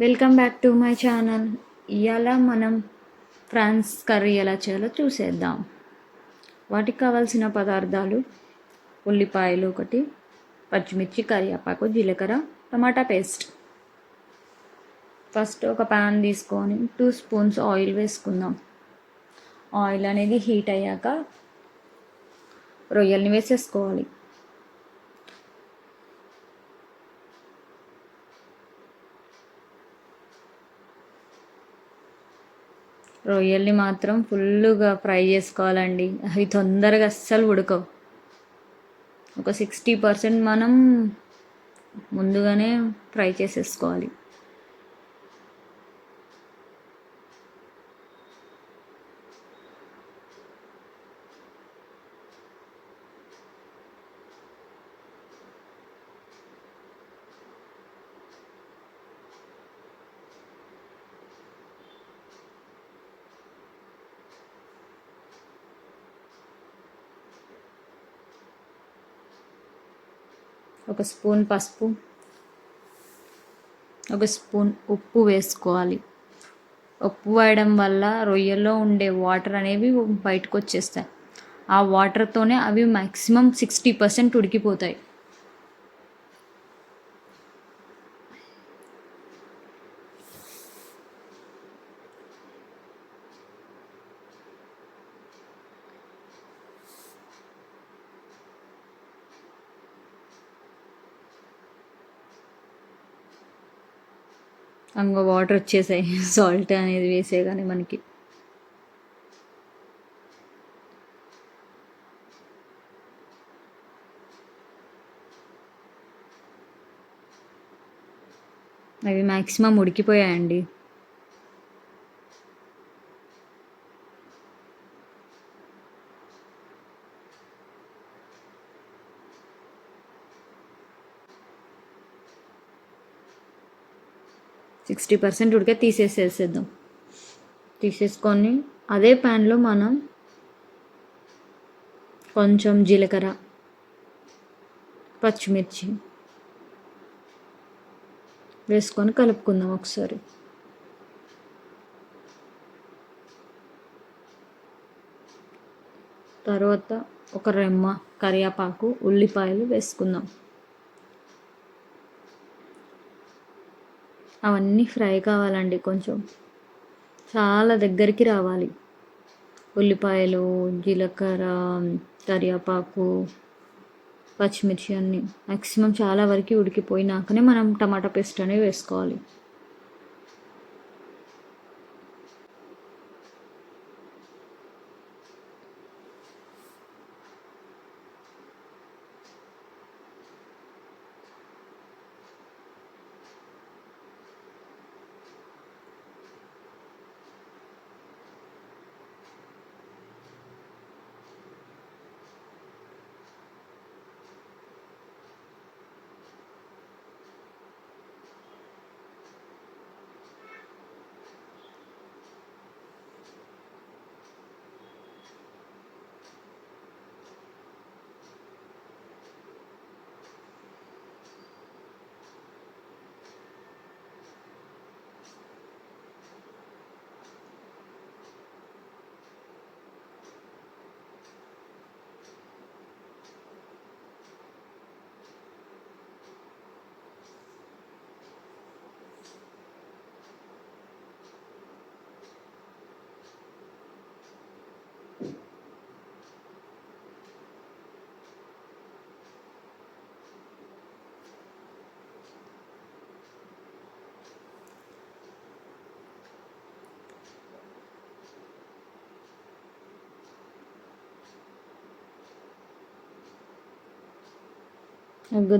Welcome back to my channel. ఇవాళ మనం prawns curry ఎలా చేయాలో చూసేద్దాం. వాటికి కావాల్సిన పదార్థాలు: ఉల్లిపాయలు ఒకటి, పచ్చిమిర్చి, కరివేపాకు, జీలకర్ర, టమాటా పేస్ట్. ఫస్ట్ ఒక ప్యాన్ తీసుకొని 2 స్పూన్స్ ఆయిల్ వేసుకుందాం. ఆయిల్ అనేది హీట్ అయ్యాక రొయ్యల్ని వేసేసుకోవాలి. రొయ్యల్ని మాత్రం ఫుల్గా ఫ్రై చేసుకోవాలండి. అవి తొందరగా అస్సలు ఉడకవు. ఒక 60% మనం ముందుగానే ఫ్రై చేసేసుకోవాలి. ఒక స్పూన్ పసుపు, ఒక స్పూన్ ఉప్పు వేసుకోవాలి. ఉప్పు వేయడం వల్ల రొయ్యల్లో ఉండే వాటర్ అనేవి బయటకు వచ్చేస్తాయి. ఆ వాటర్తోనే అవి మ్యాక్సిమం 60% ఉడికిపోతాయి. అంగ వాటర్ వచ్చేసాయి సాల్ట్ అనేది వేసే కానీ మనకి. అవి మ్యాక్సిమం ఉడికిపోయాయండి. సిక్స్టీ పర్సెంట్ ఉడికే తీసేసేద్దాం. తీసేసుకొని అదే ప్యాన్లో మనం కొంచెం జీలకర్ర, పచ్చిమిర్చి వేసుకొని కలుపుకుందాం ఒకసారి. తర్వాత ఒక రెమ్మ కరివేపాకు, ఉల్లిపాయలు వేసుకుందాం. అవన్నీ ఫ్రై కావాలండి. కొంచెం చాలా దగ్గరికి రావాలి. ఉల్లిపాయలు, జీలకర్ర, కరివేపాకు, పచ్చిమిర్చి అన్నీ మ్యాక్సిమం చాలా వరకు ఉడికిపోయినాకనే మనం టమాటా పేస్ట్ అనేవి వేసుకోవాలి.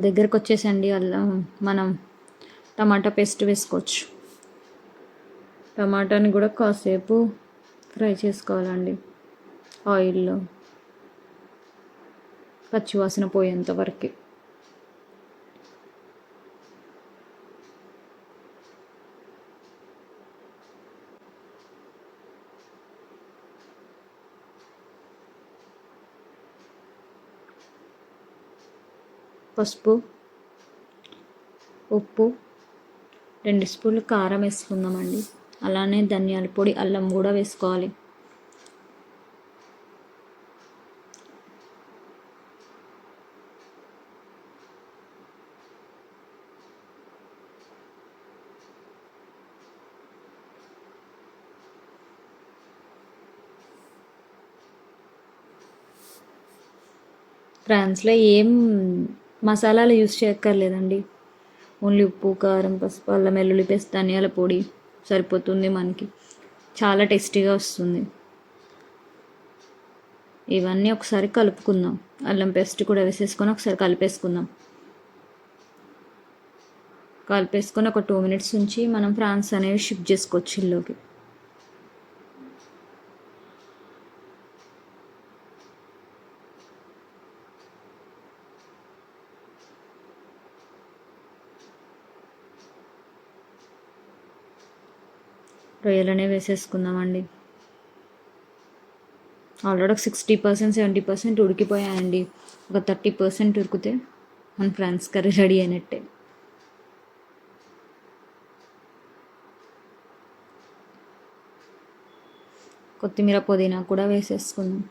దగ్గరకు వచ్చేసండి. అలా మనం టమాటా పేస్ట్ వేసుకోవచ్చు. టమాటాని కూడా కాసేపు ఫ్రై చేసుకోవాలండి ఆయిల్లో, పచ్చివాసన పోయేంత వరకు. పసుపు, ఉప్పు, 2 స్పూన్లు కారం వేసుకుందామండి. అలానే ధనియాల పొడి, అల్లం కూడా వేసుకోవాలి. ఫ్రాన్స్లో ఏం మసాలాలు యూస్ చేయక్కర్లేదండి. ఓన్లీ ఉప్పు, కారం, పసుపు, అల్లం వెల్లుల్లి పేస్ట్, ధనియాల పొడి సరిపోతుంది మనకి. చాలా టేస్టీగా వస్తుంది. ఇవన్నీ ఒకసారి కలుపుకుందాం. అల్లం పేస్ట్ కూడా వేసేసుకొని ఒకసారి కలిపేసుకుందాం. కలిపేసుకొని ఒక 2 మినిట్స్ నుంచి మనం ఫ్రాన్స్ అనేవి షిఫ్ట్ చేసుకోవచ్చు ఇల్లుకి. రొయ్యలనే వేసేసుకుందామండి. ఆల్రెడీ ఒక 60% 70% ఉడికిపోయాయండి. ఒక 30% ఉడికితే మన ఫ్రాన్స్ కర్రీ రెడీ అయినట్టే. కొత్తిమీర, పుదీనా కూడా వేసేసుకుందాం.